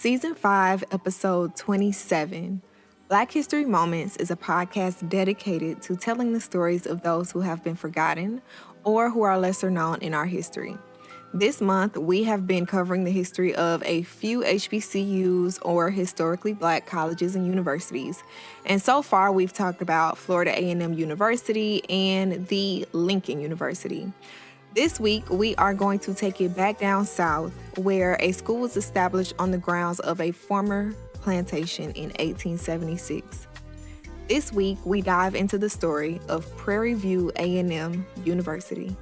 Season 5, Episode 27. Black History Moments is a podcast dedicated to telling the stories of those who have been forgotten or who are lesser known in our history. This month, we have been covering the history of a few HBCUs or historically Black colleges and universities. And so far, we've talked about Florida A&M University and the Lincoln University. This week, we are going to take it back down south, where a school was established on the grounds of a former plantation in 1876. This week, we dive into the story of Prairie View A&M University.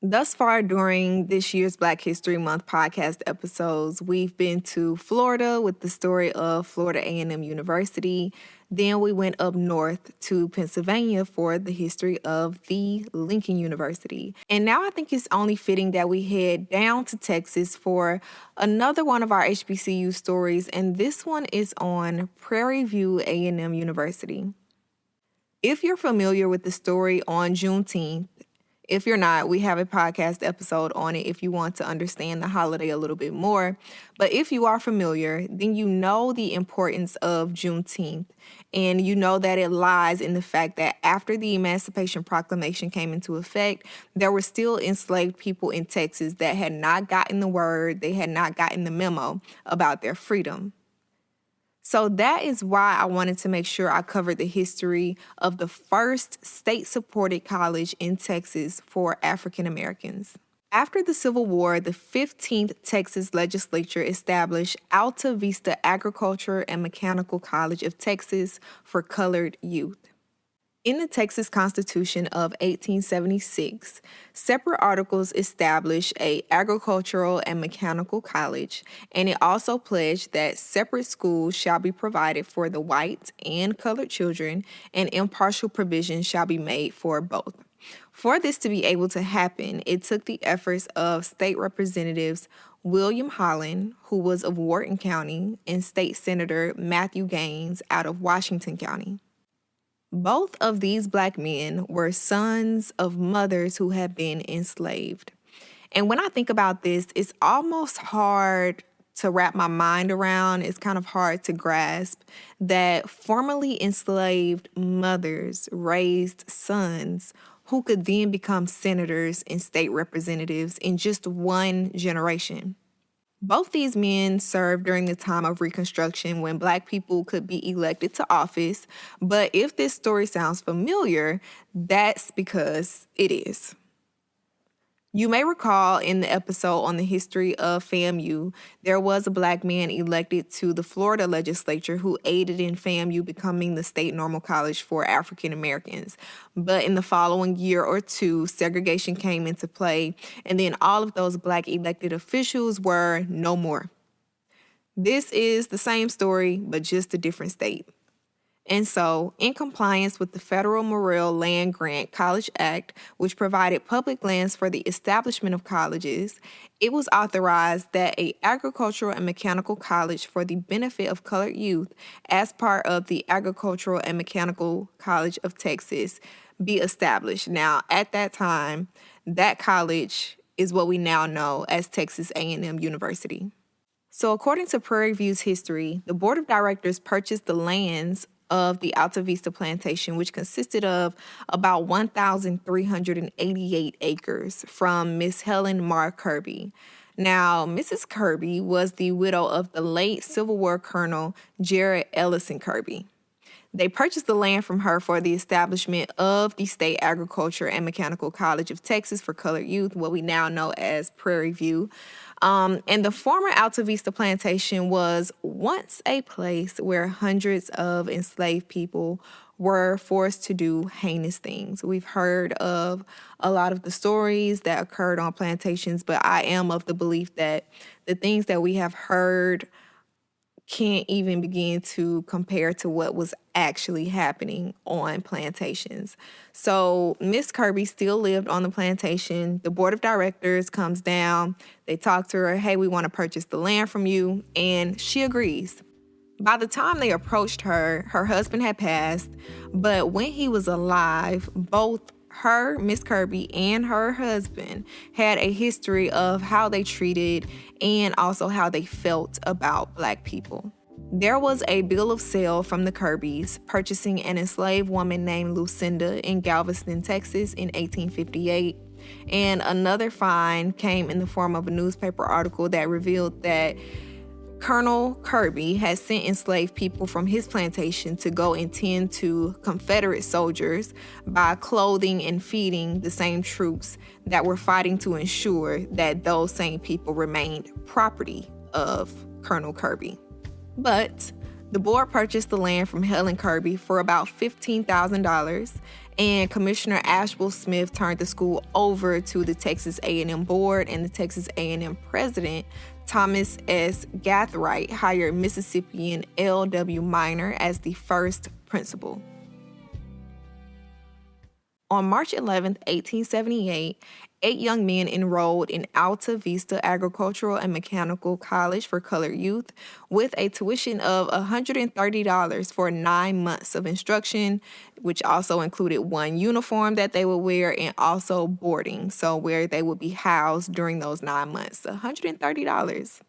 Thus far during this year's Black History Month podcast episodes, we've been to Florida with the story of Florida A&M University. Then we went up north to Pennsylvania for the history of the Lincoln University. And now I think it's only fitting that we head down to Texas for another one of our HBCU stories, and this one is on Prairie View A&M University. If you're familiar with the story on Juneteenth, if you're not, we have a podcast episode on it if you want to understand the holiday a little bit more. But if you are familiar, then you know the importance of Juneteenth. And you know that it lies in the fact that after the Emancipation Proclamation came into effect, there were still enslaved people in Texas that had not gotten the word, they had not gotten the memo about their freedom. So that is why I wanted to make sure I covered the history of the first state-supported college in Texas for African Americans. After the Civil War, the 15th Texas Legislature established Alta Vista Agriculture and Mechanical College of Texas for colored youth. In the Texas Constitution of 1876, separate articles established an agricultural and mechanical college, and it also pledged that separate schools shall be provided for the white and colored children, and impartial provision shall be made for both. For this to be able to happen, it took the efforts of state representatives William Holland, who was of Wharton County, and State Senator Matthew Gaines out of Washington County. Both of these Black men were sons of mothers who had been enslaved. And when I think about this, it's almost hard to wrap my mind around. It's kind of hard to grasp that formerly enslaved mothers raised sons who could then become senators and state representatives in just one generation. Both these men served during the time of Reconstruction when Black people could be elected to office, but if this story sounds familiar, that's because it is. You may recall in the episode on the history of FAMU, there was a Black man elected to the Florida legislature who aided in FAMU becoming the state normal college for African Americans. But in the following year or two, segregation came into play, and then all of those Black elected officials were no more. This is the same story, but just a different state. And so, in compliance with the Federal Morrill Land Grant College Act, which provided public lands for the establishment of colleges, it was authorized that an agricultural and mechanical college for the benefit of colored youth as part of the Agricultural and Mechanical College of Texas be established. Now, at that time, that college is what we now know as Texas A&M University. So according to Prairie View's history, the board of directors purchased the lands of the Alta Vista Plantation, which consisted of about 1,388 acres from Miss Helen Mar Kirby. Now, Mrs. Kirby was the widow of the late Civil War Colonel Jared Ellison Kirby. They purchased the land from her for the establishment of the State Agriculture and Mechanical College of Texas for colored youth, what we now know as Prairie View. And the former Alta Vista Plantation was once a place where hundreds of enslaved people were forced to do heinous things. We've heard of a lot of the stories that occurred on plantations, but I am of the belief that the things that we have heard can't even begin to compare to what was actually happening on plantations. So Miss Kirby still lived on the plantation. The board of directors comes down. They talk to her, hey, we want to purchase the land from you. And she agrees. By the time they approached her, her husband had passed. But when he was alive, both Miss Kirby, and her husband had a history of how they treated and also how they felt about Black people. There was a bill of sale from the Kirbys purchasing an enslaved woman named Lucinda in Galveston, Texas in 1858. And another find came in the form of a newspaper article that revealed that Colonel Kirby had sent enslaved people from his plantation to go and tend to Confederate soldiers by clothing and feeding the same troops that were fighting to ensure that those same people remained property of Colonel Kirby. But the board purchased the land from Helen Kirby for about $15,000, and Commissioner Asheville Smith turned the school over to the Texas A&M board, and the Texas A&M president, Thomas S. Gathright, hired Mississippian L.W. Minor as the first principal. On March 11, 1878, 8 young men enrolled in Alta Vista Agricultural and Mechanical College for colored youth with a tuition of $130 for 9 months of instruction, which also included one uniform that they would wear and also boarding, so where they would be housed during those 9 months. $130.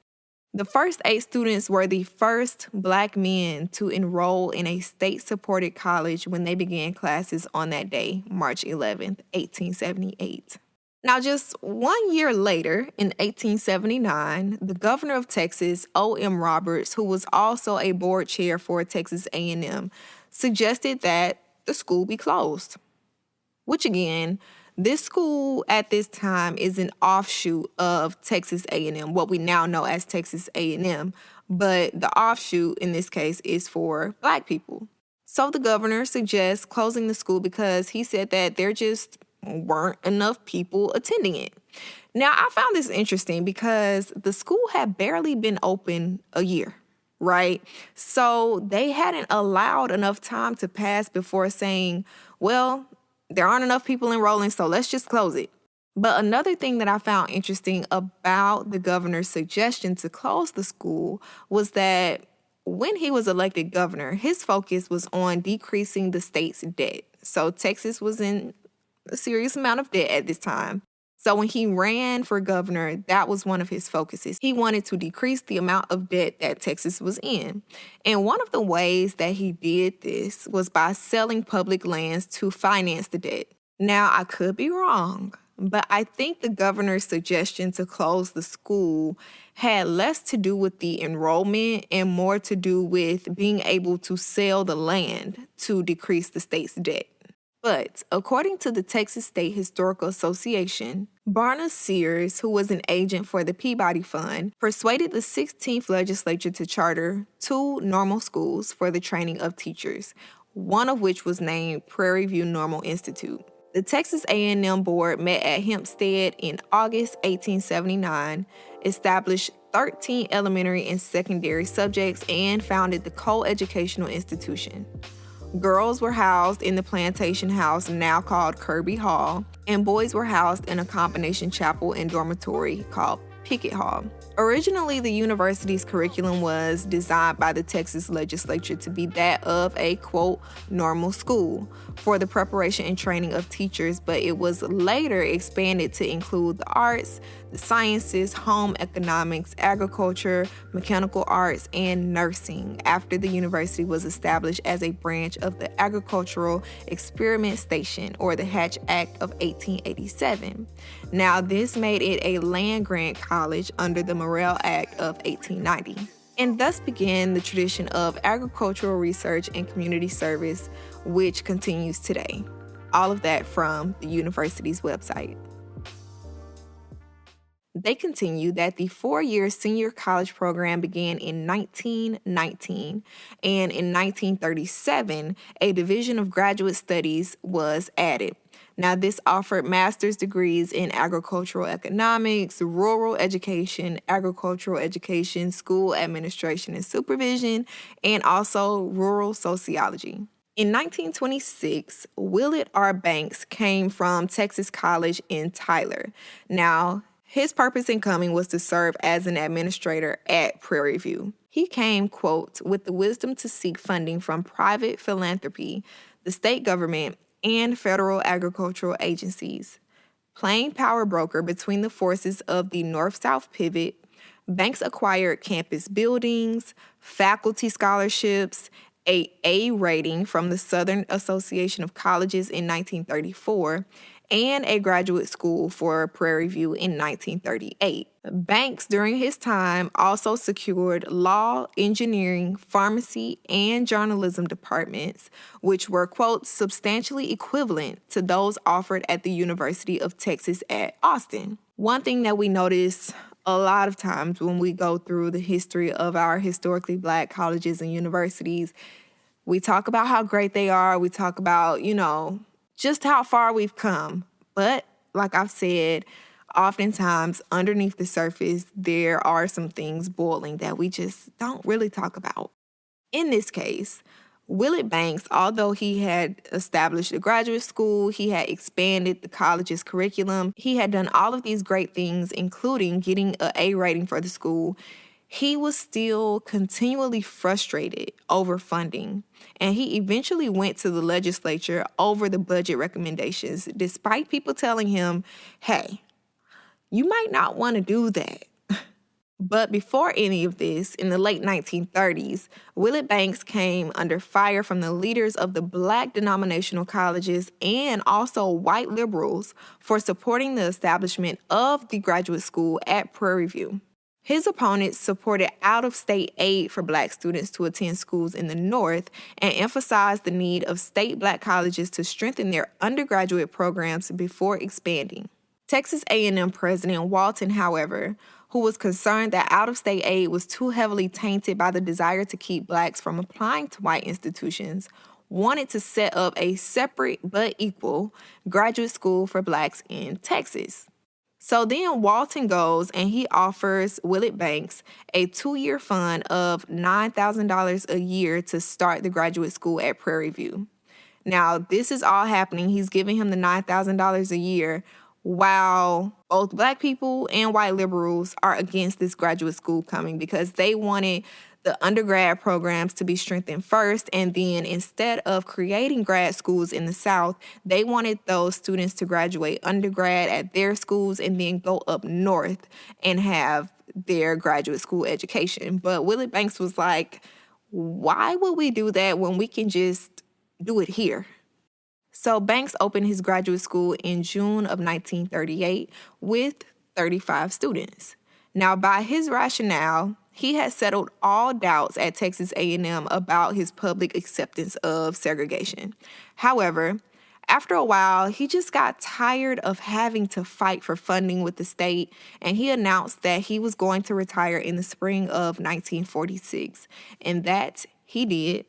The first 8 students were the first Black men to enroll in a state-supported college when they began classes on that day, March 11th, 1878. Now, just 1 year later, in 1879, the governor of Texas, O.M. Roberts, who was also a board chair for Texas A&M, suggested that the school be closed, which again, this school at this time is an offshoot of Texas A&M, what we now know as Texas A&M, but the offshoot in this case is for Black people. So the governor suggests closing the school because he said that there just weren't enough people attending it. Now, I found this interesting because the school had barely been open a year, right? So they hadn't allowed enough time to pass before saying, well, there aren't enough people enrolling, so let's just close it. But another thing that I found interesting about the governor's suggestion to close the school was that when he was elected governor, his focus was on decreasing the state's debt. So Texas was in a serious amount of debt at this time. So when he ran for governor, that was one of his focuses. He wanted to decrease the amount of debt that Texas was in. And one of the ways that he did this was by selling public lands to finance the debt. Now, I could be wrong, but I think the governor's suggestion to close the school had less to do with the enrollment and more to do with being able to sell the land to decrease the state's debt. But according to the Texas State Historical Association, Barna Sears, who was an agent for the Peabody Fund, persuaded the 16th legislature to charter 2 normal schools for the training of teachers, one of which was named Prairie View Normal Institute. The Texas A&M board met at Hempstead in August 1879, established 13 elementary and secondary subjects, and founded the co-educational institution. Girls were housed in the Plantation House, now called Kirby Hall, and boys were housed in a combination chapel and dormitory called Pickett Hall. Originally, the university's curriculum was designed by the Texas legislature to be that of a, quote, normal school for the preparation and training of teachers, but it was later expanded to include the arts, the sciences, home economics, agriculture, mechanical arts, and nursing after the university was established as a branch of the Agricultural Experiment Station, or the Hatch Act of 1887. Now, this made it a land-grant college under the Morrill Act of 1890. And thus began the tradition of agricultural research and community service, which continues today. All of that from the university's website. They continue that the 4-year senior college program began in 1919, and in 1937, a division of graduate studies was added. Now, this offered master's degrees in agricultural economics, rural education, agricultural education, school administration and supervision, and also rural sociology. In 1926, Willie R. Banks came from Texas College in Tyler. Now, his purpose in coming was to serve as an administrator at Prairie View. He came, quote, with the wisdom to seek funding from private philanthropy, the state government, and federal agricultural agencies. Playing power broker between the forces of the North-South pivot, Banks acquired campus buildings, faculty scholarships, a A rating from the Southern Association of Colleges in 1934, and a graduate school for Prairie View in 1938. Banks, during his time, also secured law, engineering, pharmacy, and journalism departments, which were, quote, substantially equivalent to those offered at the University of Texas at Austin. One thing that we notice a lot of times when we go through the history of our historically Black colleges and universities, we talk about how great they are. We talk about, just how far we've come. But like I've said, oftentimes underneath the surface, there are some things boiling that we just don't really talk about. In this case, Willie Banks, although he had established a graduate school, he had expanded the college's curriculum, he had done all of these great things, including getting an A rating for the school, he was still continually frustrated over funding, and he eventually went to the legislature over the budget recommendations, despite people telling him, hey, you might not want to do that. But before any of this, in the late 1930s, Willie Banks came under fire from the leaders of the Black denominational colleges and also white liberals for supporting the establishment of the graduate school at Prairie View. His opponents supported out-of-state aid for Black students to attend schools in the North and emphasized the need of state Black colleges to strengthen their undergraduate programs before expanding. Texas A&M President Walton, however, who was concerned that out-of-state aid was too heavily tainted by the desire to keep Blacks from applying to white institutions, wanted to set up a separate but equal graduate school for Blacks in Texas. So then Walton goes and he offers Willie Banks a 2-year fund of $9,000 a year to start the graduate school at Prairie View. Now, this is all happening. He's giving him the $9,000 a year while both Black people and white liberals are against this graduate school coming because they wanted the undergrad programs to be strengthened first, and then instead of creating grad schools in the South, they wanted those students to graduate undergrad at their schools and then go up north and have their graduate school education. But Willie Banks was like, why would we do that when we can just do it here? So Banks opened his graduate school in June of 1938 with 35 students. Now, by his rationale, he had settled all doubts at Texas A&M about his public acceptance of segregation. However, after a while, he just got tired of having to fight for funding with the state, and he announced that he was going to retire in the spring of 1946, and that he did.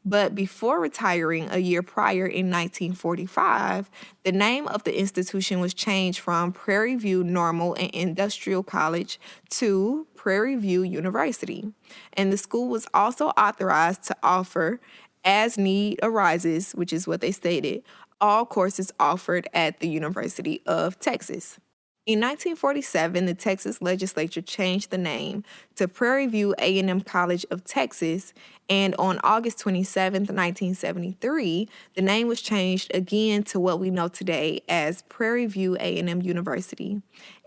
But before retiring a year prior in 1945, the name of the institution was changed from Prairie View Normal and Industrial College to Prairie View University. And the school was also authorized to offer, as need arises, which is what they stated, all courses offered at the University of Texas. In 1947, the Texas legislature changed the name to Prairie View A&M College of Texas, and on August 27, 1973, the name was changed again to what we know today as Prairie View A&M University,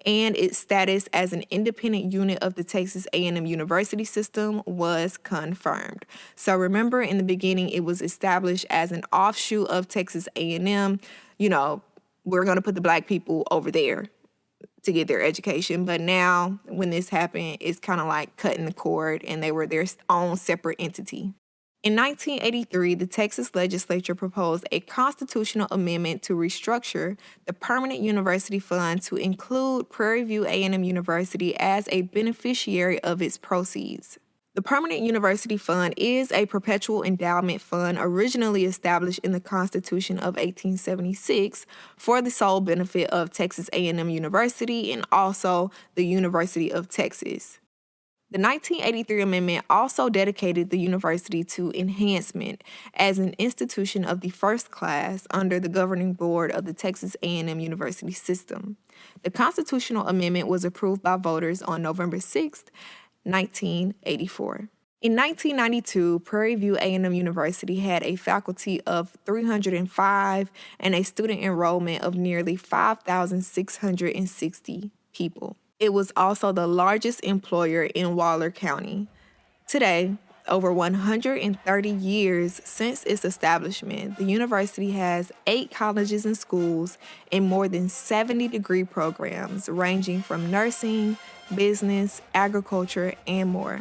and its status as an independent unit of the Texas A&M University system was confirmed. So remember, in the beginning, it was established as an offshoot of Texas A&M. We're going to put the Black people over there to get their education. But now, when this happened, it's kind of like cutting the cord, and they were their own separate entity. In 1983, the Texas legislature proposed a constitutional amendment to restructure the Permanent University Fund to include Prairie View A&M University as a beneficiary of its proceeds. The Permanent University Fund is a perpetual endowment fund originally established in the Constitution of 1876 for the sole benefit of Texas A&M University and also the University of Texas. The 1983 amendment also dedicated the university to enhancement as an institution of the first class under the governing board of the Texas A&M University system. The constitutional amendment was approved by voters on November 6th, 1984. In 1992, Prairie View A&M University had a faculty of 305 and a student enrollment of nearly 5,660 people. It was also the largest employer in Waller County. Today, over 130 years since its establishment, the university has 8 colleges and schools and more than 70 degree programs ranging from nursing, business, agriculture, and more.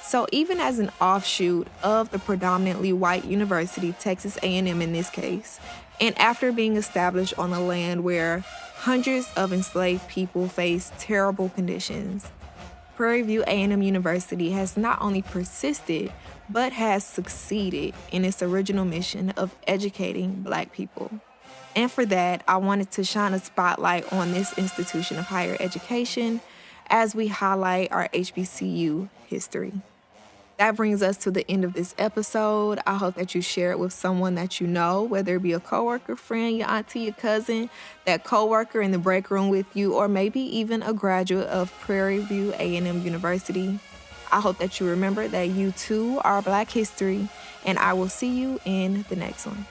So even as an offshoot of the predominantly white university, Texas A&M in this case, and after being established on a land where hundreds of enslaved people faced terrible conditions, Prairie View A&M University has not only persisted, but has succeeded in its original mission of educating Black people. And for that, I wanted to shine a spotlight on this institution of higher education as we highlight our HBCU history. That brings us to the end of this episode. I hope that you share it with someone that you know, whether it be a coworker, friend, your auntie, your cousin, that coworker in the break room with you, or maybe even a graduate of Prairie View A&M University. I hope that you remember that you too are Black history, and I will see you in the next one.